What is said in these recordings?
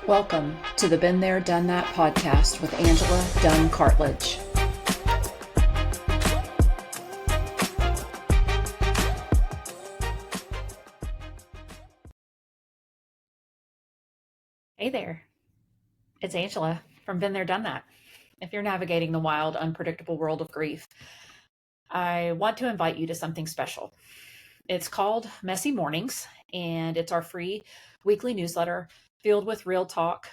Welcome to the Been There, Done That podcast with Angela Dunn-Cartledge. Hey there, it's Angela from Been There, Done That. If you're navigating the wild, unpredictable world of grief, I want to invite you to something special. It's called Messy Mornings, and it's our free weekly newsletter filled with real talk,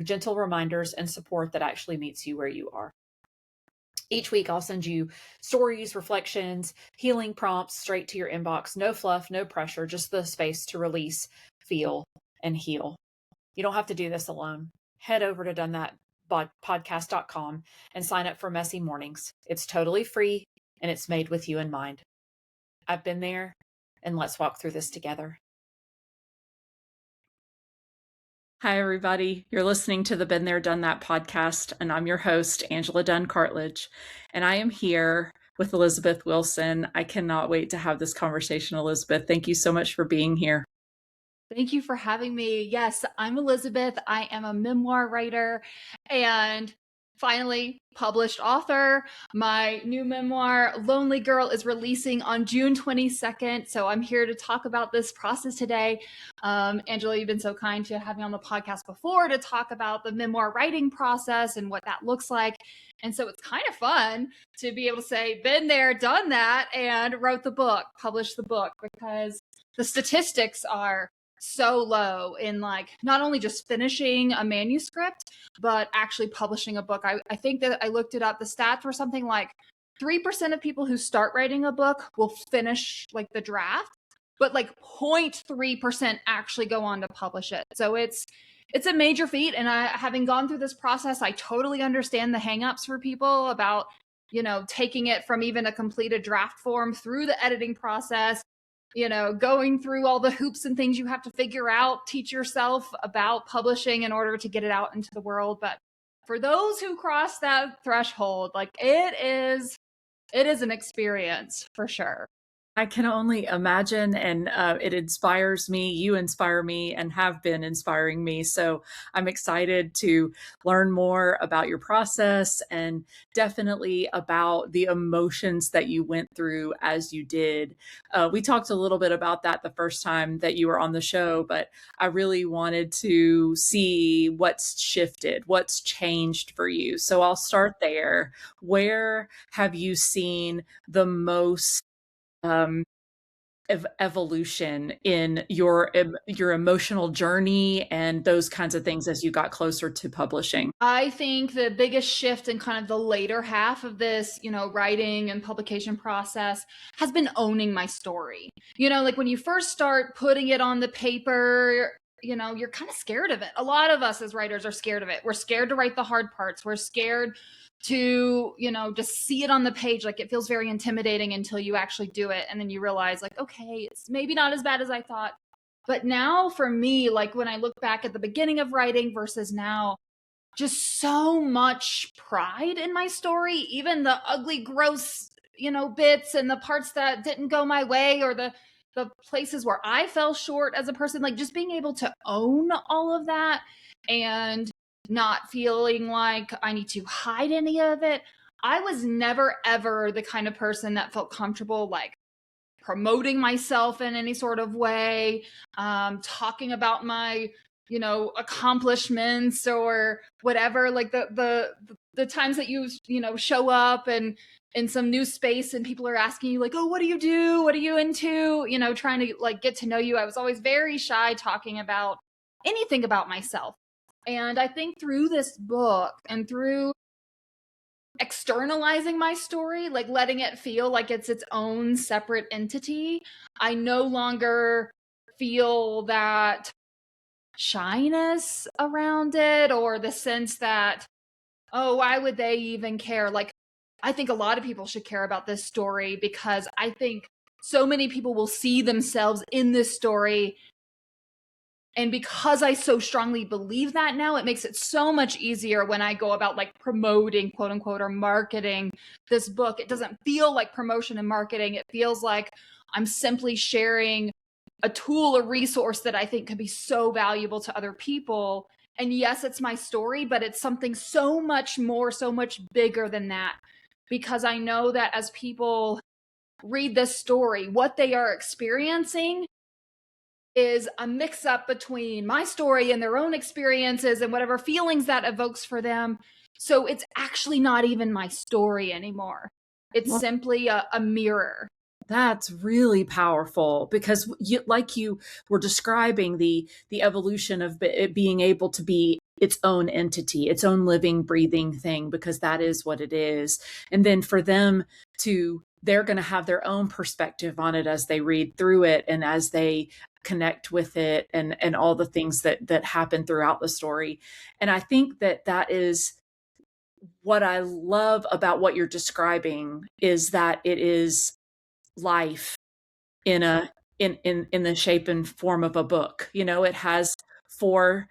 gentle reminders, and support that actually meets you where you are. Each week, I'll send you stories, reflections, healing prompts straight to your inbox. No fluff, no pressure, just the space to release, feel, and heal. You don't have to do this alone. Head over to donethatpodcast.com and sign up for Messy Mornings. It's totally free and it's made with you in mind. I've been there, and let's walk through this together. Hi, everybody. You're listening to the Been There, Done That podcast, and I'm your host, Angela Dunn-Cartledge, and I am here with Elizabeth Wilson. I cannot wait to have this conversation, Elizabeth. Thank you so much for being here. Thank you for having me. Yes, I'm Elizabeth. I am a memoir writer and finally published author. My new memoir, Lonely Girl, is releasing on June 22nd. So I'm here to talk about this process today. Angela, you've been so kind to have me on the podcast before to talk about the memoir writing process and what that looks like. And so it's kind of fun to be able to say, been there, done that, and wrote the book, published the book, because the statistics are so low in like not only just finishing a manuscript, but actually publishing a book. I think that I looked it up. The stats were something like 3% of people who start writing a book will finish like the draft, but like 0.3% actually go on to publish it. So it's a major feat. And having gone through this process, I totally understand the hangups for people about, taking it from even a completed draft form through the editing process, going through all the hoops and things you have to figure out, teach yourself about publishing in order to get it out into the world. But for those who cross that threshold, like it is an experience for sure. I can only imagine, and it inspires me. You inspire me and have been inspiring me. So I'm excited to learn more about your process and definitely about the emotions that you went through as you did. We talked a little bit about that the first time that you were on the show, but I really wanted to see what's shifted, what's changed for you. So I'll start there. Where have you seen the most evolution in your emotional journey and those kinds of things as you got closer to publishing? I think the biggest shift in kind of the later half of this, writing and publication process has been owning my story. Like when you first start putting it on the paper, you're kind of scared of it. A lot of us as writers are scared of it. We're scared to write the hard parts. We're scared to, just see it on the page. Like it feels very intimidating until you actually do it. And then you realize like, okay, it's maybe not as bad as I thought. But now for me, like when I look back at the beginning of writing versus now, just so much pride in my story, even the ugly, gross, bits and the parts that didn't go my way or the places where I fell short as a person, like just being able to own all of that and not feeling like I need to hide any of it. I was never, ever the kind of person that felt comfortable like promoting myself in any sort of way, talking about my, accomplishments or whatever. Like the times that you show up and in some new space and people are asking you like, oh, what do you do? What are you into? Trying to like get to know you. I was always very shy talking about anything about myself. And I think through this book and through externalizing my story, like letting it feel like it's its own separate entity, I no longer feel that shyness around it or the sense that, oh, why would they even care? Like, I think a lot of people should care about this story because I think so many people will see themselves in this story. And because I so strongly believe that now, it makes it so much easier when I go about like promoting, quote unquote, or marketing this book. It doesn't feel like promotion and marketing. It feels like I'm simply sharing a tool, a resource that I think could be so valuable to other people. And yes, it's my story, but it's something so much more, so much bigger than that. Because I know that as people read this story, what they are experiencing is a mix up between my story and their own experiences and whatever feelings that evokes for them. So it's actually not even my story anymore. It's simply a mirror. That's really powerful, because like you were describing the evolution of it being able to be its own entity, its own living, breathing thing, because that is what it is. And then for them they're going to have their own perspective on it as they read through it and as they connect with it, and all the things that happen throughout the story. And I think that is what I love about what you're describing, is that it is life in the shape and form of a book. It has four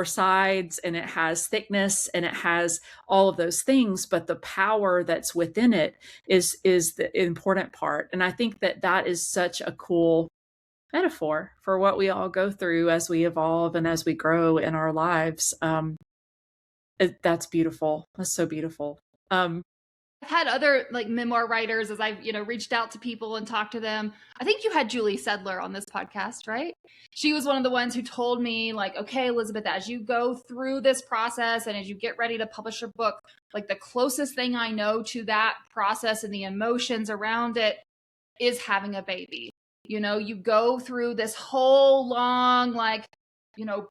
sides, and it has thickness, and it has all of those things, but the power that's within it is the important part. And I think that is such a cool metaphor for what we all go through as we evolve and as we grow in our lives. That's beautiful. That's so beautiful. I've had other memoir writers, as I've reached out to people and talked to them. I think you had Julie Sedler on this podcast, right? She was one of the ones who told me, okay, Elizabeth, as you go through this process and as you get ready to publish your book, the closest thing I know to that process and the emotions around it is having a baby. You go through this whole long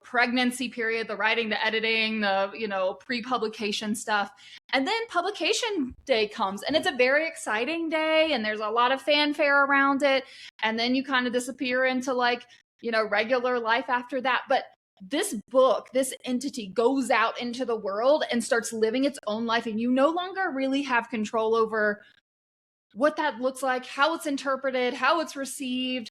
pregnancy period, the writing, the editing, the pre-publication stuff. And then publication day comes, and it's a very exciting day, and there's a lot of fanfare around it. And then you kind of disappear into regular life after that. But this book, this entity goes out into the world and starts living its own life, and you no longer really have control over what that looks like, how it's interpreted, how it's received.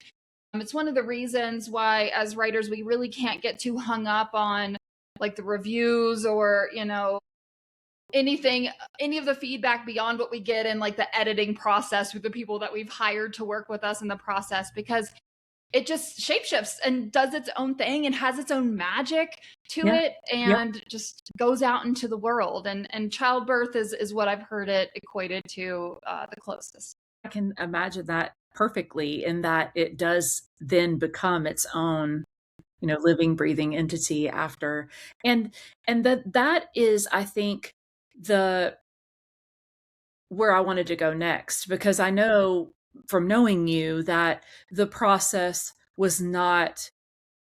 It's one of the reasons why, as writers, we really can't get too hung up on the reviews or, anything, any of the feedback beyond what we get in the editing process with the people that we've hired to work with us in the process, because it just shapeshifts and does its own thing and has its own magic to it, and just goes out into the world. And childbirth is what I've heard it equated to the closest. I can imagine that perfectly, in that it does then become its own, living, breathing entity after. And that is, I think, where I wanted to go next, because I know from knowing you that the process was not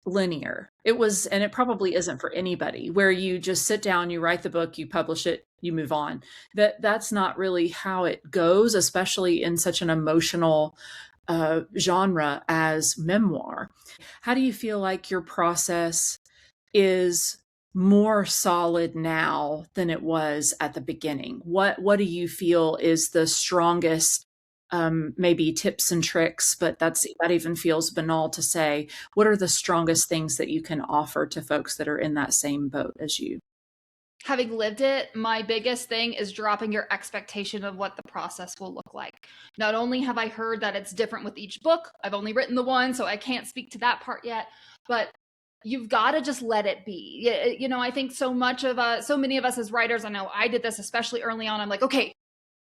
linear. It was, and it probably isn't for anybody, where you just sit down, you write the book, you publish it, you move on. That's not really how it goes, especially in such an emotional genre as memoir. How do you feel like your process is more solid now than it was at the beginning? What do you feel is the strongest, maybe tips and tricks, but that even feels banal to say. What are the strongest things that you can offer to folks that are in that same boat as you? Having lived it, my biggest thing is dropping your expectation of what the process will look like. Not only have I heard that it's different with each book, I've only written the one, so I can't speak to that part yet, but you've got to just let it be. I think so many of us as writers, I know I did this especially early on. I'm like, okay,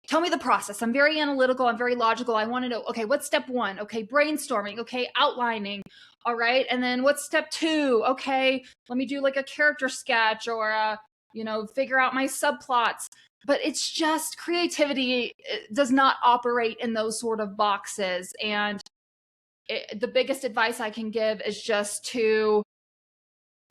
tell me the process. I'm very analytical. I'm very logical. I want to know, okay, what's step one? Okay, brainstorming. Okay, outlining. All right. And then what's step two? Okay, let me do a character sketch, or figure out my subplots. But it's just creativity does not operate in those sort of boxes. And the biggest advice I can give is just to,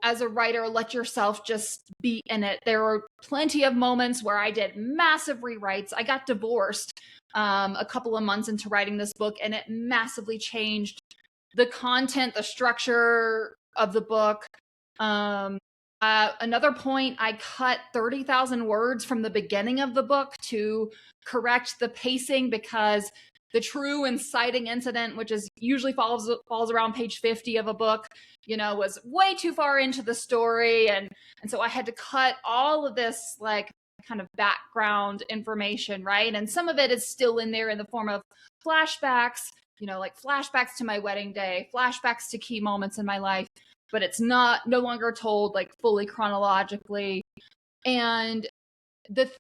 as a writer, let yourself just be in it. There were plenty of moments where I did massive rewrites. I got divorced a couple of months into writing this book, and it massively changed the content, the structure of the book. Another point, I cut 30,000 words from the beginning of the book to correct the pacing, because the true inciting incident, which is usually falls around page 50 of a book, was way too far into the story. And so I had to cut all of this kind of background information, right? And some of it is still in there in the form of flashbacks, like flashbacks to my wedding day, flashbacks to key moments in my life, but it's no longer told like fully chronologically. And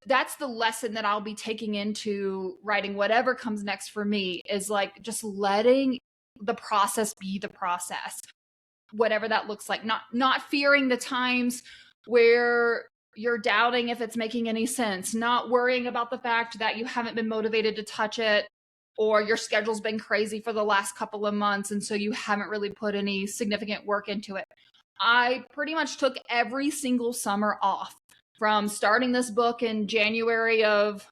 that's the lesson that I'll be taking into writing whatever comes next for me, is like just letting the process be the process, whatever that looks like. Not fearing the times where you're doubting if it's making any sense, not worrying about the fact that you haven't been motivated to touch it, or your schedule's been crazy for the last couple of months and so you haven't really put any significant work into it. I pretty much took every single summer off from starting this book in January of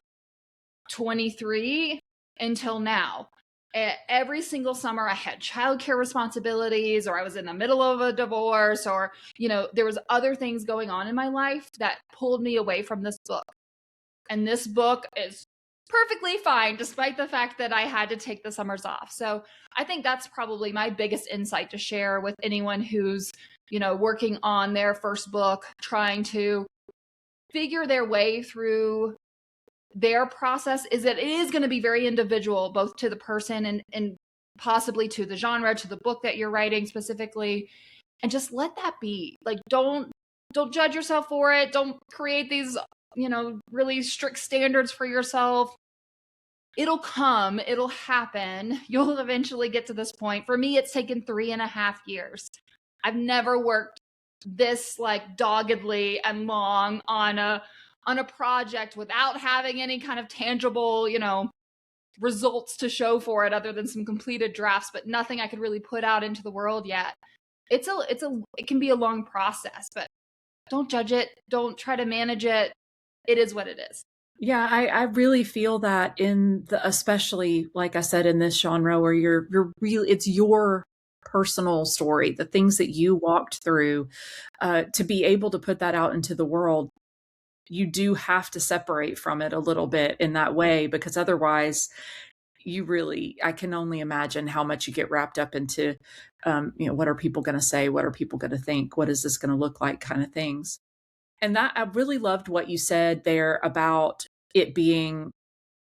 23 until now. Every single summer I had childcare responsibilities, or I was in the middle of a divorce, or, there was other things going on in my life that pulled me away from this book. And this book is perfectly fine, despite the fact that I had to take the summers off. So I think that's probably my biggest insight to share with anyone who's, working on their first book, trying to figure their way through their process, is that it is going to be very individual, both to the person and possibly to the genre, to the book that you're writing specifically. And just let that be. Like, don't judge yourself for it. Don't create these, really strict standards for yourself. It'll come, it'll happen. You'll eventually get to this point. For me, it's taken 3.5 years. I've never worked this like doggedly and long on a project without having any kind of tangible, results to show for it, other than some completed drafts, but nothing I could really put out into the world yet. It can be a long process, but don't judge it. Don't try to manage it. It is what it is. Yeah, I really feel that especially like I said, in this genre where you're really, it's your personal story, the things that you walked through, to be able to put that out into the world. You do have to separate from it a little bit in that way, because otherwise I can only imagine how much you get wrapped up into, what are people going to say? What are people going to think? What is this going to look like, kind of things. And that, I really loved what you said there about it being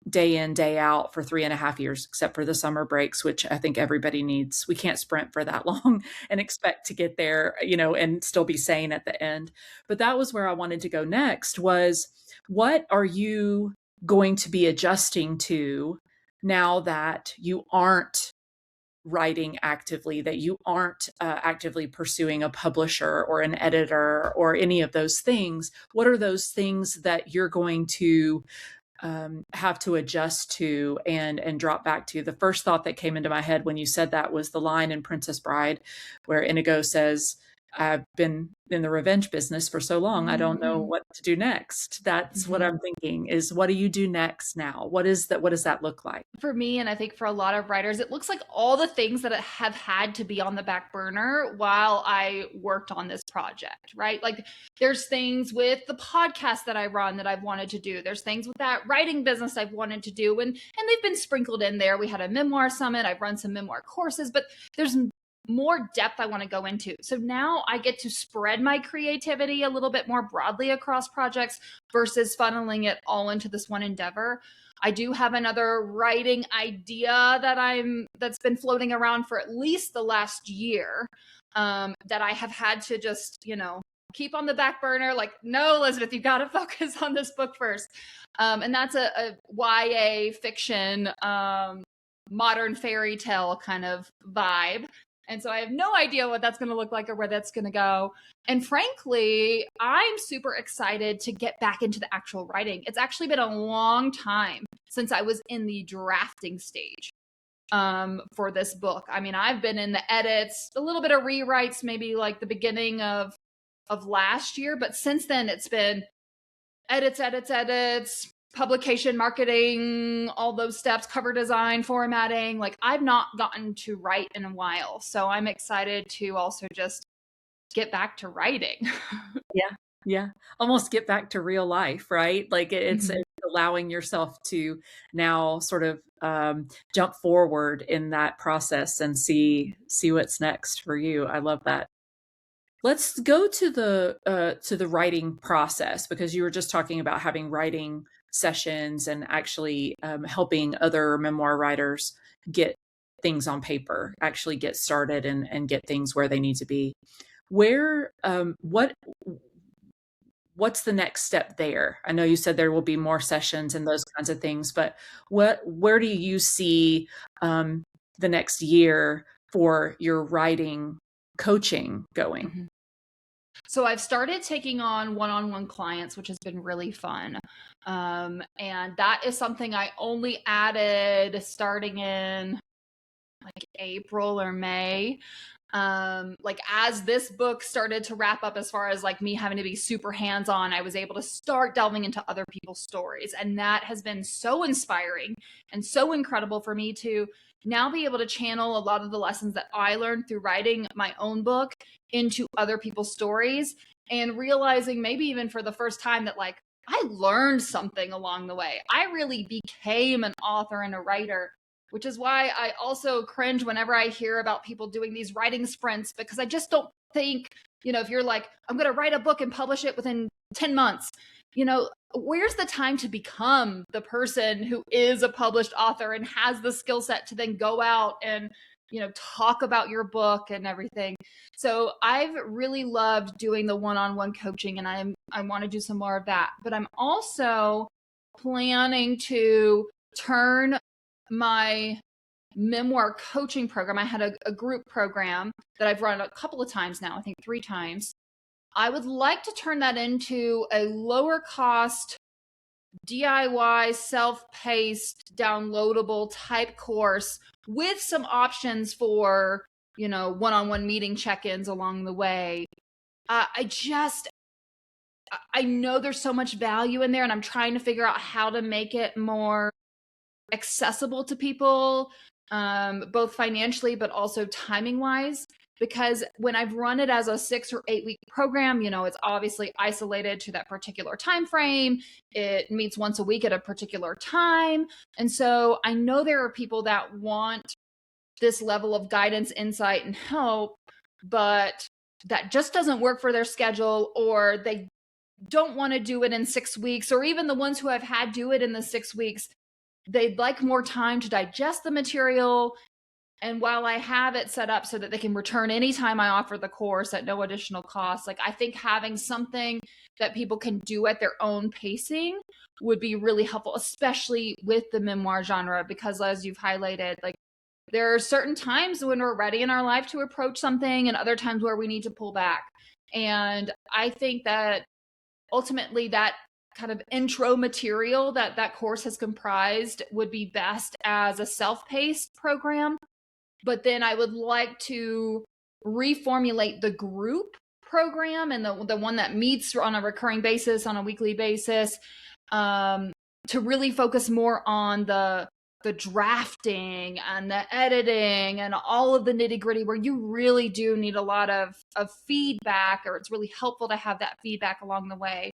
day in, day out for 3.5 years, except for the summer breaks, which I think everybody needs. We can't sprint for that long and expect to get there, and still be sane at the end. But that was where I wanted to go next, was what are you going to be adjusting to now that you aren't writing actively, that you aren't actively pursuing a publisher or an editor or any of those things? What are those things that you're going to have to adjust to and drop back to? The first thought that came into my head when you said that was the line in Princess Bride where Inigo says, I've been in the revenge business for so long, I don't know what to do next. That's what I'm thinking, is what do you do next now? What does that look like? For me, and I think for a lot of writers, it looks like all the things that have had to be on the back burner while I worked on this project, right? Like, there's things with the podcast that I run that I've wanted to do. There's things with that writing business I've wanted to do. And they've been sprinkled in there. We had a memoir summit. I've run some memoir courses, but there's more depth I want to go into. So now I get to spread my creativity a little bit more broadly across projects versus funneling it all into this one endeavor. I do have another writing idea that's been floating around for at least the last year, that I have had to just, keep on the back burner. Like, no, Elizabeth, you got to focus on this book first. And that's a YA fiction, modern fairy tale kind of vibe. And so I have no idea what that's going to look like or where that's going to go. And frankly, I'm super excited to get back into the actual writing. It's actually been a long time since I was in the drafting stage for this book. I mean, I've been in the edits, a little bit of rewrites, maybe like the beginning of last year. But since then, it's been edits, publication, marketing, all those steps, cover design, formatting. Like, I've not gotten to write in a while. So I'm excited to also just get back to writing. Yeah. Almost get back to real life, right? Like, it's allowing yourself to now sort of jump forward in that process and see what's next for you. I love that. Let's go to the writing process, because you were just talking about having writing sessions and actually helping other memoir writers get things on paper, actually get started and get things where they need to be. Where, what's the next step there? I know you said there will be more sessions and those kinds of things, but where do you see the next year for your writing coaching going? Mm-hmm. So I've started taking on one-on-one clients, which has been really fun. And that is something I only added starting in like April or May. Like as this book started to wrap up, as far as like me having to be super hands-on, I was able to start delving into other people's stories. And that has been so inspiring and so incredible for me to now be able to channel a lot of the lessons that I learned through writing my own book into other people's stories, and realizing maybe even for the first time that like I learned something along the way. I really became an author and a writer, which is why I also cringe whenever I hear about people doing these writing sprints, because I just don't think, if you're like, I'm going to write a book and publish it within 10 months, where's the time to become the person who is a published author and has the skill set to then go out and, talk about your book and everything. So I've really loved doing the one-on-one coaching, and I want to do some more of that. But I'm also planning to turn my memoir coaching program. I had a group program that I've run a couple of times now, I think 3 times. I would like to turn that into a lower cost DIY, self-paced, downloadable type course with some options for, one-on-one meeting check-ins along the way. I know there's so much value in there, and I'm trying to figure out how to make it more accessible to people, both financially, but also timing wise. Because when I've run it as a 6 or 8 week program, it's obviously isolated to that particular time frame. It meets once a week at a particular time. And so I know there are people that want this level of guidance, insight, and help, but that just doesn't work for their schedule, or they don't want to do it in 6 weeks, or even the ones who I've had do it in the 6 weeks, they'd like more time to digest the material. And while I have it set up so that they can return anytime I offer the course at no additional cost, like I think having something that people can do at their own pacing would be really helpful, especially with the memoir genre, because as you've highlighted, like there are certain times when we're ready in our life to approach something and other times where we need to pull back. And I think that ultimately that kind of intro material that course has comprised would be best as a self-paced program. But then I would like to reformulate the group program and the one that meets on a recurring basis, on a weekly basis, to really focus more on the drafting and the editing and all of the nitty-gritty, where you really do need a lot of feedback, or it's really helpful to have that feedback along the way,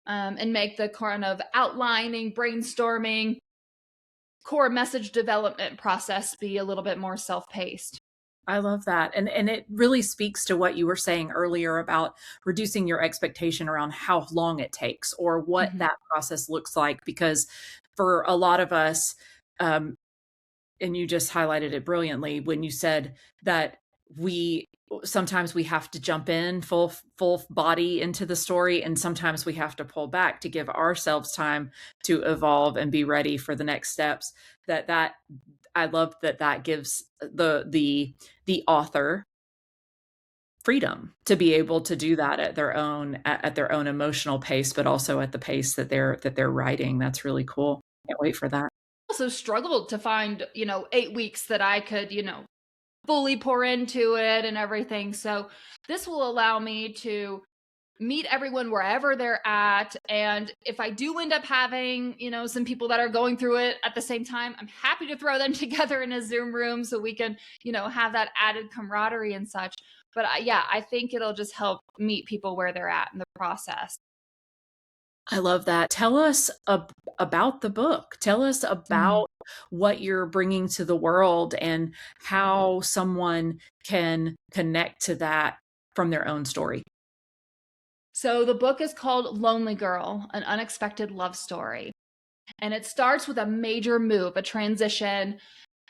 and make the kind of outlining, brainstorming, core message development process be a little bit more self-paced. I love that. And it really speaks to what you were saying earlier about reducing your expectation around how long it takes or what that process looks like. Because for a lot of us, and you just highlighted it brilliantly when you said that sometimes we have to jump in full body into the story, and sometimes we have to pull back to give ourselves time to evolve and be ready for the next steps. That I love that gives the author freedom to be able to do that at their own emotional pace, but also at the pace that they're writing. That's really cool. Can't wait for that. Also struggled to find 8 weeks that I could fully pour into it and everything. So this will allow me to meet everyone wherever they're at. And if I do end up having, some people that are going through it at the same time, I'm happy to throw them together in a Zoom room so we can, have that added camaraderie and such. But I think it'll just help meet people where they're at in the process. I love that. Tell us about the book. Tell us about what you're bringing to the world and how someone can connect to that from their own story. So the book is called Lonely Girl, An Unexpected Love Story. And it starts with a major move, a transition.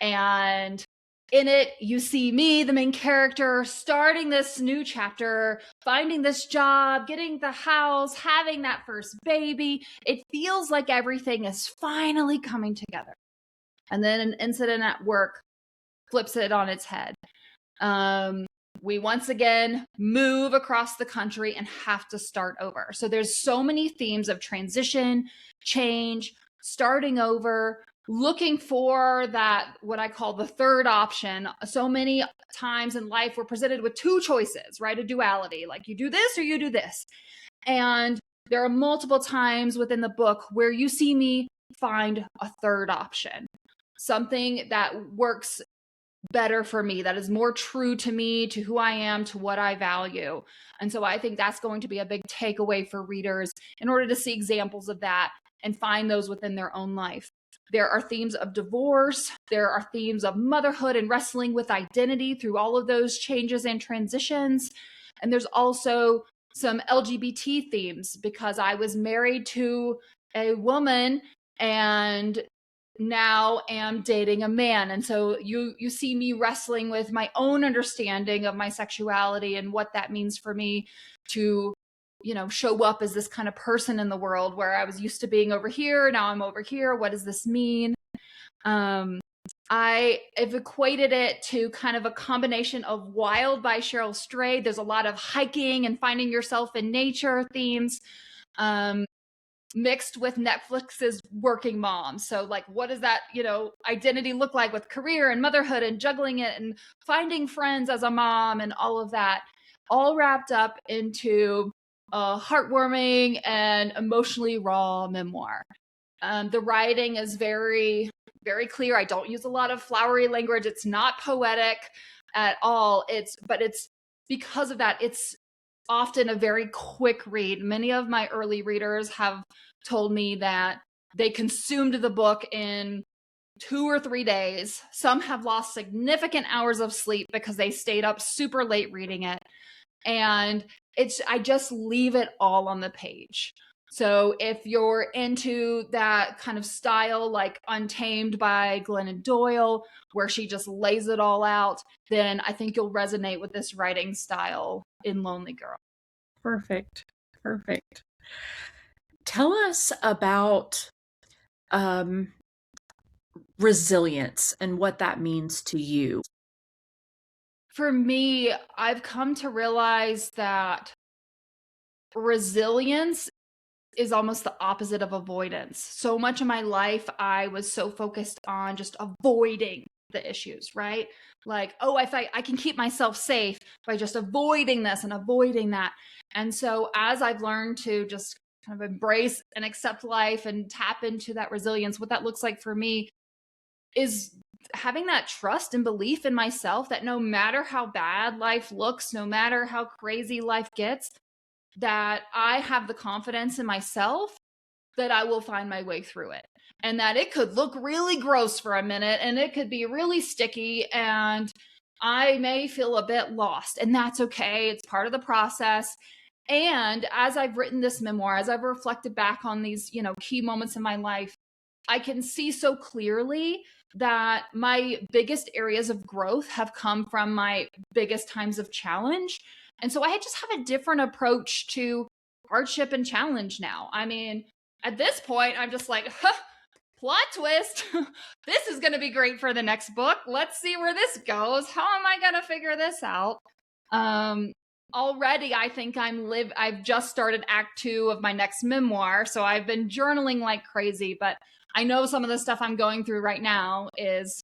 And in it, you see me, the main character, starting this new chapter, finding this job, getting the house, having that first baby. It feels like everything is finally coming together. And then an incident at work flips it on its head. We once again move across the country and have to start over. So there's so many themes of transition, change, starting over, looking for that, what I call the third option. So many times in life we're presented with two choices, right? A duality, like you do this or you do this. And there are multiple times within the book where you see me find a third option, something that works better for me, that is more true to me, to who I am, to what I value. And so I think that's going to be a big takeaway for readers in order to see examples of that and find those within their own life. There are themes of divorce. There are themes of motherhood and wrestling with identity through all of those changes and transitions. And there's also some LGBT themes because I was married to a woman and now am dating a man. And so you see me wrestling with my own understanding of my sexuality and what that means for me to, show up as this kind of person in the world where I was used to being over here. Now I'm over here. What does this mean? I have equated it to kind of a combination of Wild by Cheryl Strayed. There's a lot of hiking and finding yourself in nature themes. Mixed with Netflix's Working Mom. So like, what does that, identity look like with career and motherhood and juggling it and finding friends as a mom and all of that, all wrapped up into a heartwarming and emotionally raw memoir. The writing is very, very clear. I don't use a lot of flowery language. It's not poetic at all. But it's because of that, it's often a very quick read. Many of my early readers have told me that they consumed the book in 2 or 3 days. Some have lost significant hours of sleep because they stayed up super late reading it. And I just leave it all on the page. So if you're into that kind of style, like Untamed by Glennon Doyle, where she just lays it all out, then I think you'll resonate with this writing style in Lonely Girl. Perfect. Tell us about resilience and what that means to you. For me, I've come to realize that resilience is almost the opposite of avoidance. So much of my life, I was so focused on just avoiding the issues, right? Like, I can keep myself safe by just avoiding this and avoiding that. And so as I've learned to just kind of embrace and accept life and tap into that resilience, what that looks like for me is having that trust and belief in myself that no matter how bad life looks, no matter how crazy life gets, that I have the confidence in myself that I will find my way through it. And that it could look really gross for a minute and it could be really sticky and I may feel a bit lost, and that's okay. It's part of the process. And as I've written this memoir, as I've reflected back on these, key moments in my life, I can see so clearly that my biggest areas of growth have come from my biggest times of challenge. And so I just have a different approach to hardship and challenge now. I mean, at this point, I'm just like, plot twist. This is going to be great for the next book. Let's see where this goes. How am I going to figure this out? Already, I think I've just started act 2 of my next memoir. So I've been journaling like crazy, but I know some of the stuff I'm going through right now is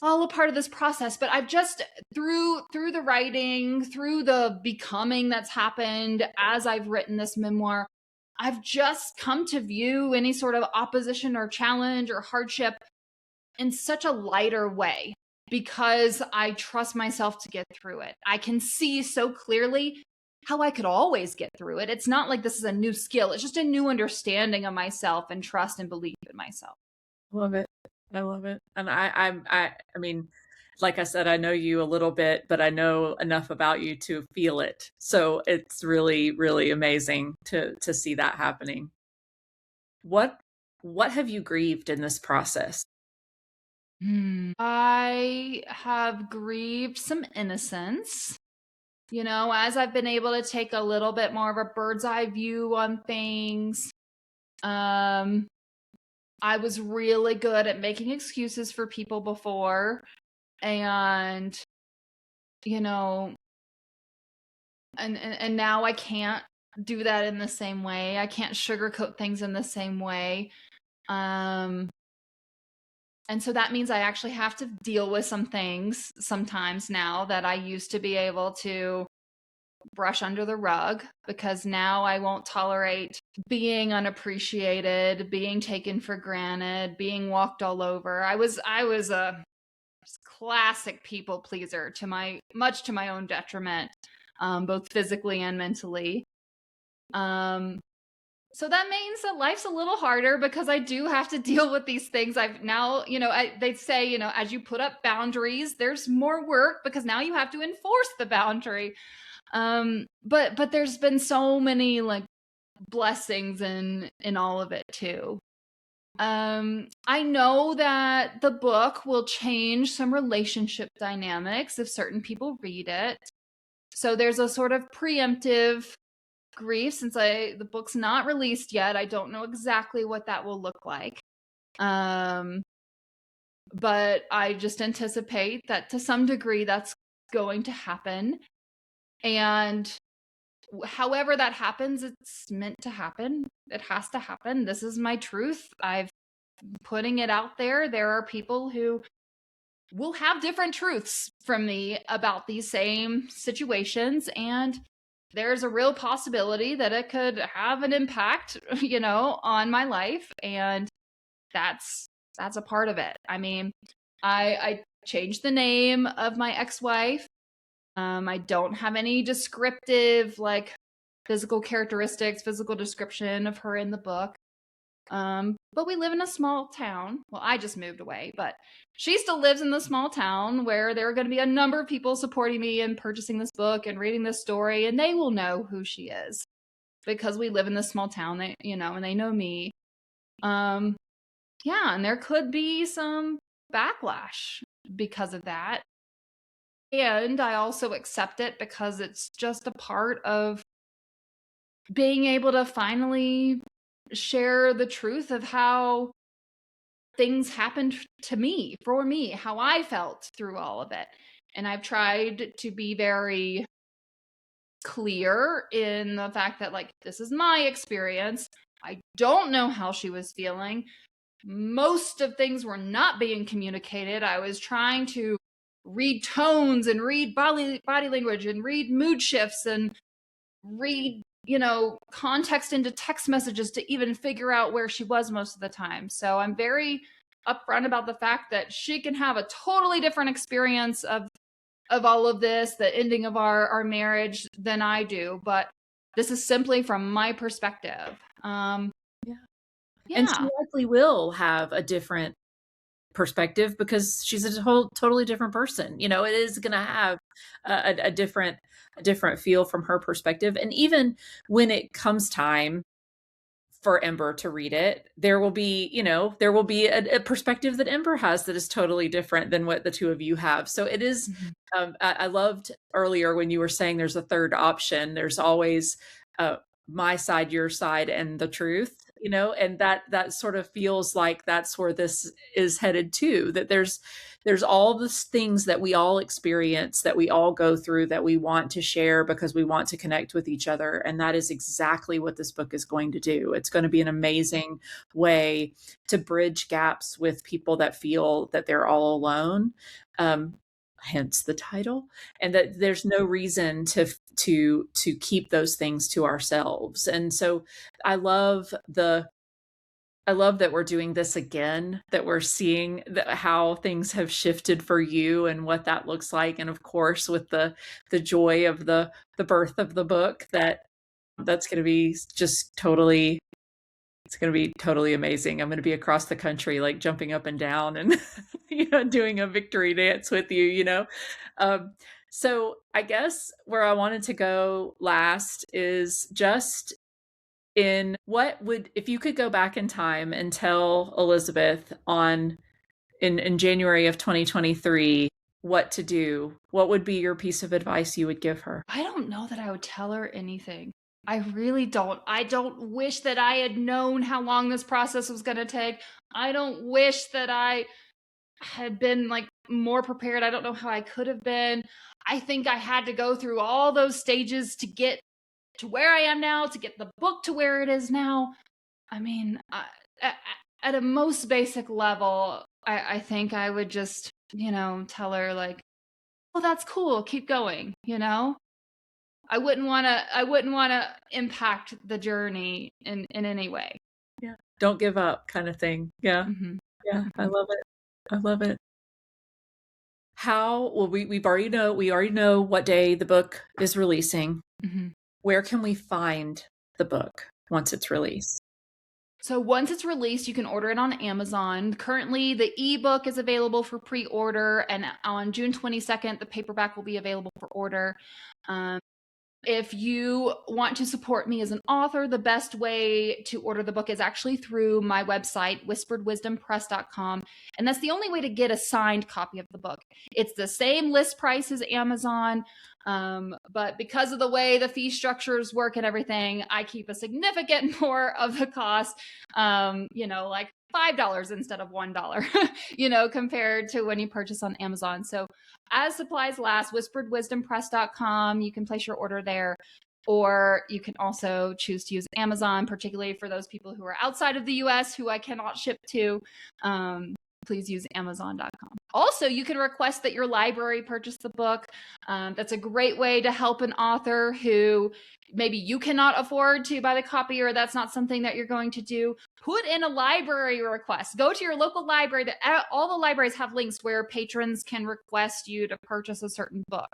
all a part of this process. But I've just, through the writing, through the becoming that's happened as I've written this memoir, I've just come to view any sort of opposition or challenge or hardship in such a lighter way because I trust myself to get through it. I can see so clearly how I could always get through it. It's not like this is a new skill. It's just a new understanding of myself and trust and belief in myself. Love it. I love it. And I mean, like I said, I know you a little bit, but I know enough about you to feel it. So it's really, really amazing to see that happening. What have you grieved in this process? I have grieved some innocence. You know, as I've been able to take a little bit more of a bird's eye view on things, I was really good at making excuses for people before. And, you know, and now I can't do that in the same way. I can't sugarcoat things in the same way. And so that means I actually have to deal with some things sometimes now that I used to be able to brush under the rug, because now I won't tolerate being unappreciated, being taken for granted, being walked all over. I was a classic people pleaser, much to my own detriment, both physically and mentally. So that means that life's a little harder because I do have to deal with these things. I've now, they say, as you put up boundaries, there's more work because now you have to enforce the boundary. But there's been so many like blessings in all of it too. I know that the book will change some relationship dynamics if certain people read it. So there's a sort of preemptive grief since the book's not released yet. I don't know exactly what that will look like. But I just anticipate that to some degree that's going to happen. And however that happens, it's meant to happen. It has to happen. This is my truth. I've putting it out there. There are people who will have different truths from me about these same situations, and there's a real possibility that it could have an impact, on my life. And that's a part of it. I mean, I changed the name of my ex-wife. I don't have any descriptive, like physical characteristics, physical description of her in the book. But we live in a small town. Well, I just moved away, but she still lives in the small town where there are going to be a number of people supporting me and purchasing this book and reading this story, and they will know who she is because we live in this small town. They, and they know me. Yeah, and there could be some backlash because of that. And I also accept it because it's just a part of being able to finally share the truth of how things happened to me, for me, how I felt through all of it. And I've tried to be very clear in the fact that, like, this is my experience. I don't know how she was feeling. Most of things were not being communicated. I was trying to read tones and read body language and read mood shifts and read context into text messages to even figure out where she was most of the time. So I'm very upfront about the fact that she can have a totally different experience of all of this, the ending of our marriage, than I do. But this is simply from my perspective. Yeah. And she likely will have a different perspective because she's a totally different person. It is going to have a different feel from her perspective. And even when it comes time for Ember to read it, there will be a perspective that Ember has that is totally different than what the two of you have. So it is, I loved earlier when you were saying there's a third option. There's always my side, your side, and the truth, and that sort of feels like that's where this is headed too, that there's all these things that we all experience, that we all go through, that we want to share because we want to connect with each other. And that is exactly what this book is going to do. It's going to be an amazing way to bridge gaps with people that feel that they're all alone. Hence the title, and that there's no reason to keep those things to ourselves. And so I love that we're doing this again, that we're seeing how things have shifted for you and what that looks like. And of course, with the joy of the birth of the book, that's going to be just totally, it's going to be totally amazing. I'm going to be across the country, like jumping up and down and, doing a victory dance with you, So I guess where I wanted to go last is just if you could go back in time and tell Elizabeth in January of 2023 what to do, what would be your piece of advice you would give her? I don't know that I would tell her anything. I really don't. I don't wish that I had known how long this process was going to take. I don't wish that I had been like more prepared. I don't know how I could have been. I think I had to go through all those stages to get to where I am now, to get the book to where it is now. I mean, at a most basic level, I think I would just, tell her like, "Oh, that's cool. Keep going." I wouldn't want to impact the journey in any way. Yeah. Don't give up kind of thing. Yeah. Mm-hmm. Yeah. I love it. I love it. Well, we already know what day the book is releasing. Mm-hmm. Where can we find the book once it's released? So once it's released, you can order it on Amazon. Currently, the ebook is available for pre-order, and on June 22nd, the paperback will be available for order. If you want to support me as an author, the best way to order the book is actually through my website, whisperedwisdompress.com. And that's the only way to get a signed copy of the book. It's the same list price as Amazon, but because of the way the fee structures work and everything, I keep a significant more of the cost, like $5 instead of $1, compared to when you purchase on Amazon. So as supplies last, whisperedwisdompress.com, you can place your order there, or you can also choose to use Amazon, particularly for those people who are outside of the US who I cannot ship to. Please use Amazon.com. Also, you can request that your library purchase the book. That's a great way to help an author who maybe you cannot afford to buy the copy, or that's not something that you're going to do. Put in a library request. Go to your local library. All the libraries have links where patrons can request you to purchase a certain book.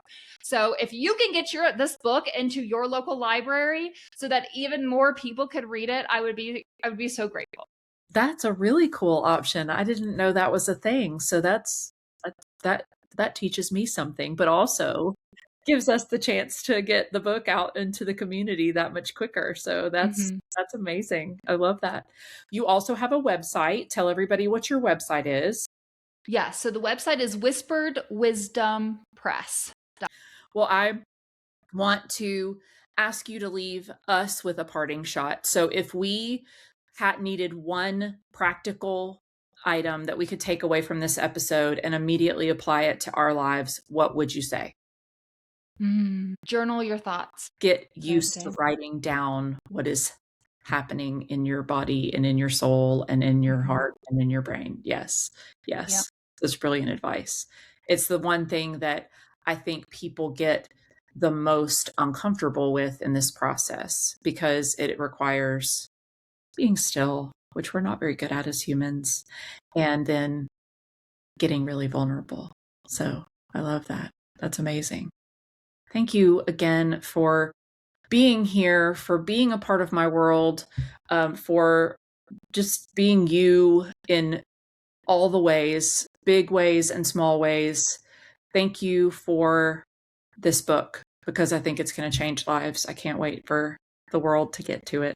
So if you can get this book into your local library so that even more people could read it, I would be so grateful. That's a really cool option. I didn't know that was a thing. So that teaches me something, but also gives us the chance to get the book out into the community that much quicker. So that's amazing. I love that. You also have a website. Tell everybody what your website is. Yeah, so the website is Whispered Wisdom Press. Well, I want to ask you to leave us with a parting shot. So if we had needed one practical item that we could take away from this episode and immediately apply it to our lives, what would you say? Journal your thoughts. Get used to writing down what is happening in your body and in your soul and in your heart and in your brain. Yes. Yep. That's brilliant advice. It's the one thing that I think people get the most uncomfortable with in this process, because it requires being still, which we're not very good at as humans, and then getting really vulnerable. So I love that. That's amazing. Thank you again for being here, for being a part of my world, for just being you in all the ways, big ways and small ways. Thank you for this book, because I think it's going to change lives. I can't wait for the world to get to it.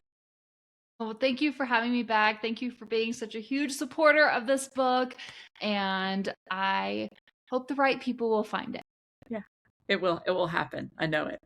Well, thank you for having me back. Thank you for being such a huge supporter of this book. And I hope the right people will find it. Yeah, it will. It will happen. I know it.